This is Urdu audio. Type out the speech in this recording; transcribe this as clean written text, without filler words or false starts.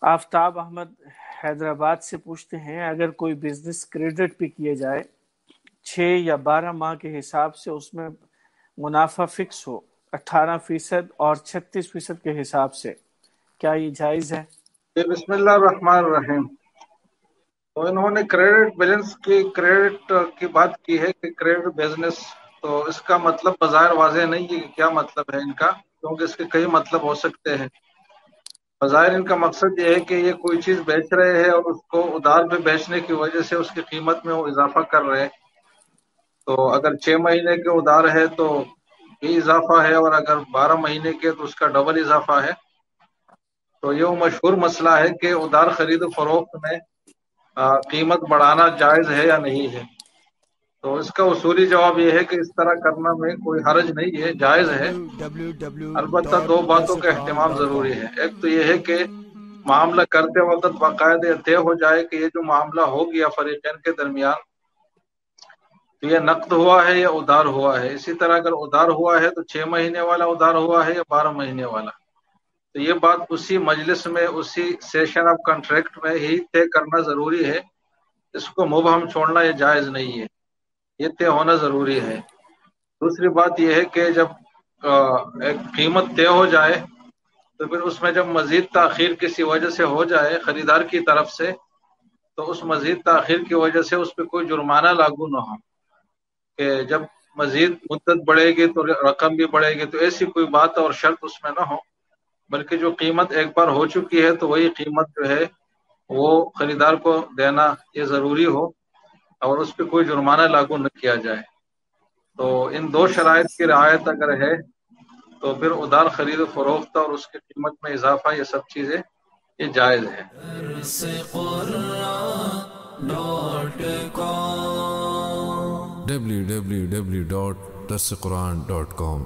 آفتاب احمد حیدرآباد سے پوچھتے ہیں اگر کوئی بزنس کریڈٹ پہ کیے جائے 6 یا 12 ماہ کے حساب سے اس میں منافع فکس ہو 18% اور 36% کے حساب سے، کیا یہ جائز ہے؟ بسم اللہ الرحمن الرحیم۔ تو انہوں نے کریڈٹ کی بات کی ہے کہ کریڈٹ بزنس، تو اس کا مطلب بظاہر واضح نہیں ہے کہ کیا مطلب ہے ان کا، کیونکہ اس کے کئی مطلب ہو سکتے ہیں۔ بظاہر ان کا مقصد یہ ہے کہ یہ کوئی چیز بیچ رہے ہیں اور اس کو ادھار پہ بیچنے کی وجہ سے اس کی قیمت میں وہ اضافہ کر رہے ہیں۔ تو اگر 6 مہینے کے ادھار ہے تو یہ اضافہ ہے، اور اگر 12 مہینے کے تو اس کا ڈبل اضافہ ہے۔ تو یہ مشہور مسئلہ ہے کہ ادھار خرید و فروخت میں قیمت بڑھانا جائز ہے یا نہیں ہے۔ تو اس کا اصولی جواب یہ ہے کہ اس طرح کرنا میں کوئی حرج نہیں ہے، جائز ہے۔ البتہ 2 باتوں کا اہتمام ضروری ہے۔ ایک تو یہ ہے کہ معاملہ کرتے وقت باقاعدہ طے ہو جائے کہ یہ جو معاملہ ہو گیا فریقین کے درمیان، تو یہ نقد ہوا ہے یا ادھار ہوا ہے۔ اسی طرح اگر ادھار ہوا ہے تو 6 مہینے والا ادھار ہوا ہے یا 12 مہینے والا، تو یہ بات اسی مجلس میں، اسی سیشن آف کنٹریکٹ میں ہی طے کرنا ضروری ہے۔ اس کو مبہم چھوڑنا یہ جائز نہیں ہے، یہ طے ہونا ضروری ہے۔ دوسری بات یہ ہے کہ جب ایک قیمت طے ہو جائے تو پھر اس میں جب مزید تاخیر کسی وجہ سے ہو جائے خریدار کی طرف سے، تو اس مزید تاخیر کی وجہ سے اس پہ کوئی جرمانہ لاگو نہ ہو کہ جب مزید مدت بڑھے گی تو رقم بھی بڑھے گی، تو ایسی کوئی بات اور شرط اس میں نہ ہو، بلکہ جو قیمت ایک بار ہو چکی ہے تو وہی قیمت جو ہے وہ خریدار کو دینا یہ ضروری ہو، اور اس پہ کوئی جرمانہ لاگو نہ کیا جائے۔ تو ان 2 شرائط کی رعایت اگر ہے تو پھر ادھار خرید و فروخت اور اس کی قیمت میں اضافہ، یہ سب چیزیں یہ جائز ہے۔ www.darsequran.com